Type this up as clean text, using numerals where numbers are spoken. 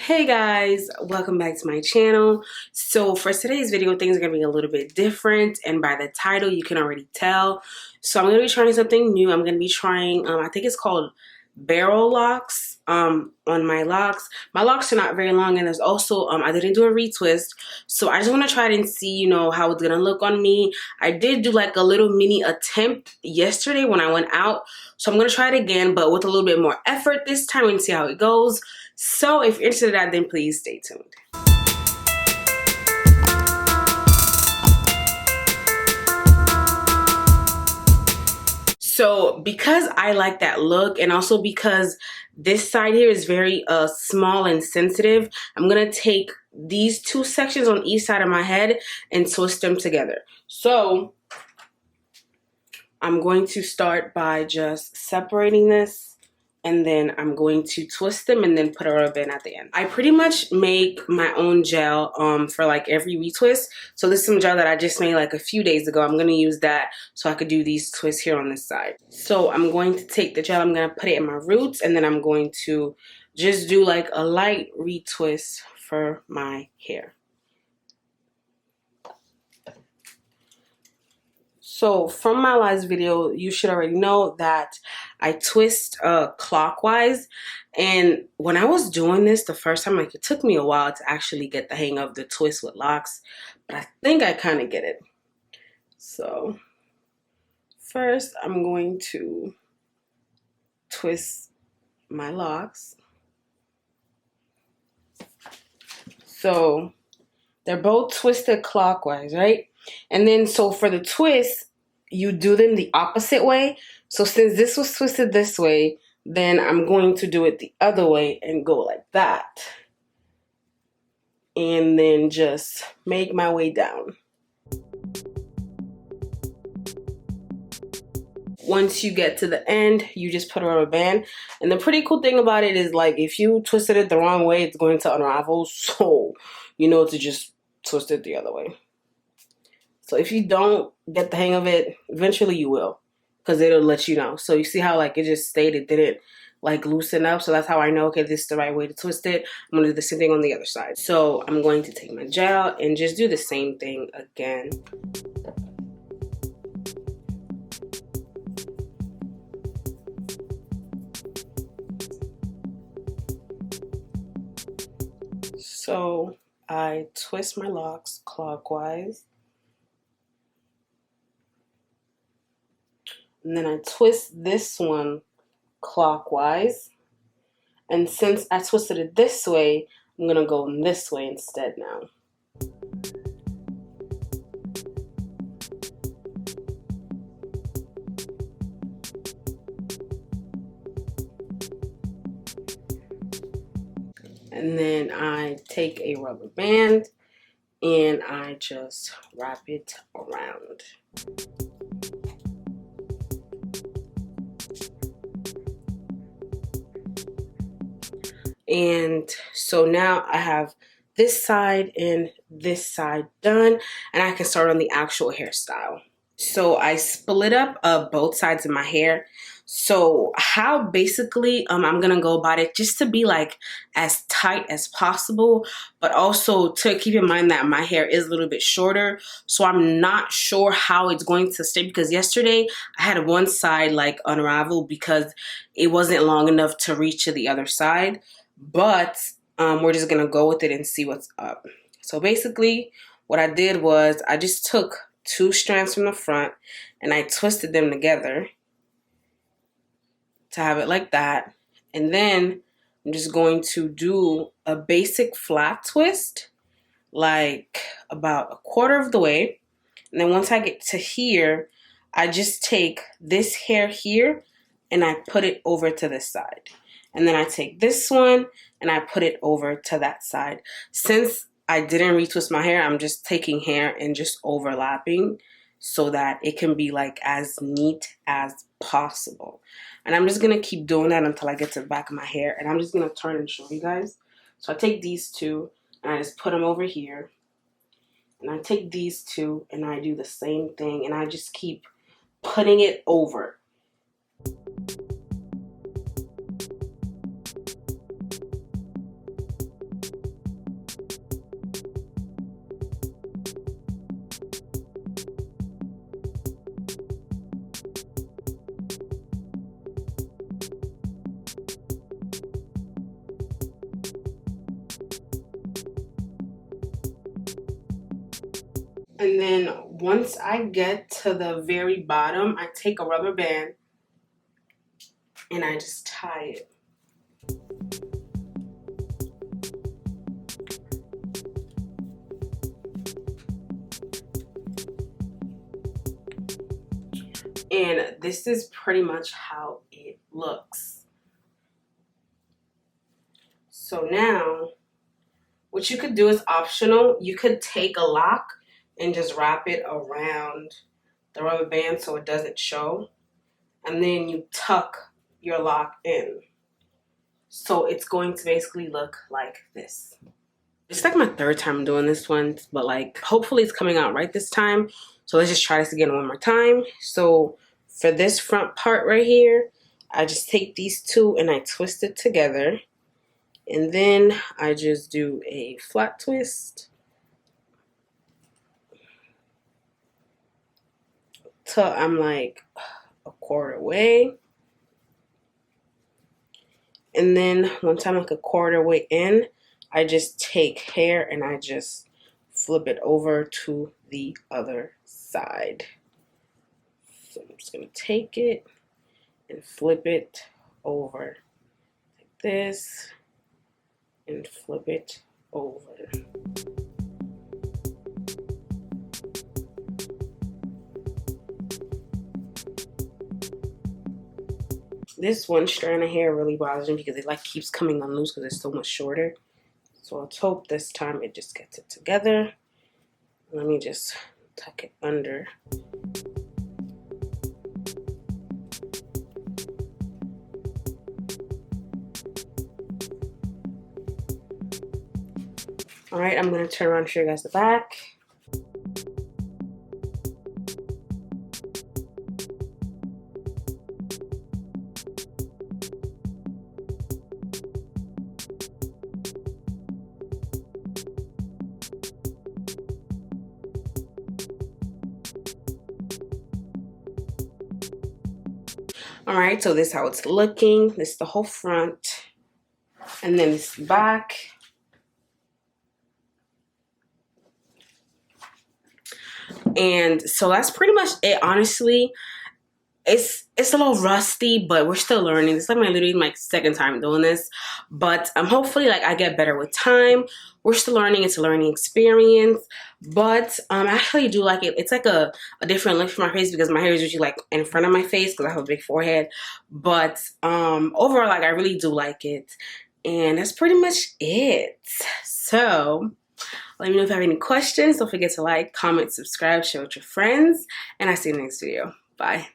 Hey guys, welcome back to my channel. So for today's video, things are going to be a little bit different, and by the title you can already tell. So I'm going to be trying something new. I'm going to be trying I think it's called barrel locks on my locks. My locks are not very long, and there's also I didn't do a retwist, so I just want to try it and see how it's gonna look on me. I did do like a little mini attempt yesterday when I went out, so I'm gonna try it again, but with a little bit more effort this time and see how it goes. So if you're interested in that, then please stay tuned. So because I like that look, and also because this side here is very small and sensitive, I'm gonna take these two sections on each side of my head and twist them together. So I'm going to start by just separating this, and then I'm going to twist them and then put a rubber band at the end. I pretty much make my own gel for like every retwist. So this is some gel that I just made like a few days ago. I'm gonna use that so I could do these twists here on this side. So I'm going to take the gel, I'm gonna put it in my roots, and then I'm going to just do like a light retwist for my hair. So from my last video, you should already know that I twist clockwise. And when I was doing this the first time, like it took me a while to actually get the hang of the twist with locks, but I think I kind of get it. So first I'm going to twist my locks. So they're both twisted clockwise, right? And then so for the twist, you do them the opposite way. So since this was twisted this way, then I'm going to do it the other way and go like that. And then just make my way down. Once you get to the end, you just put a rubber band. And the pretty cool thing about it is, like, if you twisted it the wrong way, it's going to unravel. So you know to just twist it the other way. So if you don't get the hang of it, eventually you will, because it'll let you know. So you see how like it just stayed, it didn't like loosen up. So that's how I know, okay, this is the right way to twist it. I'm gonna do the same thing on the other side. So I'm going to take my gel and just do the same thing again. So I twist my locks clockwise. And then I twist this one clockwise. And since I twisted it this way, I'm gonna go this way instead now. And then I take a rubber band and I just wrap it around. And so now I have this side and this side done, and I can start on the actual hairstyle. So I split up both sides of my hair. So how basically I'm gonna go about it, just to be like as tight as possible, but also to keep in mind that my hair is a little bit shorter, so I'm not sure how it's going to stay, because yesterday I had one side like unravel because it wasn't long enough to reach to the other side. But we're just gonna go with it and see what's up. So basically what I did was I just took two strands from the front and I twisted them together to have it like that. And then I'm just going to do a basic flat twist, like about a quarter of the way. And then once I get to here, I just take this hair here and I put it over to this side. And then I take this one and I put it over to that side. Since I didn't retwist my hair, I'm just taking hair and just overlapping so that it can be like as neat as possible. And I'm just gonna keep doing that until I get to the back of my hair. And I'm just gonna turn and show you guys. So I take these two and I just put them over here. And I take these two and I do the same thing. And I just keep putting it over. And then once I get to the very bottom, I take a rubber band and I just tie it. And this is pretty much how it looks. So now, what you could do is optional. You could take a lock and just wrap it around the rubber band so it doesn't show. And then you tuck your lock in. So it's going to basically look like this. It's like my third time doing this one, but like hopefully it's coming out right this time. So let's just try this again one more time. So for this front part right here, I just take these two and I twist it together. And then I just do a flat twist till I'm like a quarter way. And then once I'm like a quarter way in, I just take hair and I just flip it over to the other side. So I'm just gonna take it and flip it over like this and flip it over. This one strand of hair really bothers me because it like keeps coming unloose because it's so much shorter. So let's hope this time it just gets it together. Let me just tuck it under. All right, I'm gonna turn around and show you guys the back. All right, so this is how it's looking. This is the whole front, and then this back. And so that's pretty much it. Honestly, it's a little rusty, but we're still learning. It's like literally my second time doing this, but hopefully like I get better with time. We're still learning. It's a learning experience, but I actually do like it. It's like a different look for my face because my hair is usually like in front of my face because I have a big forehead. But overall, like I really do like it, and that's pretty much it. So let me know if you have any questions. Don't forget to like, comment, subscribe, share with your friends, and I'll see you in the next video. Bye.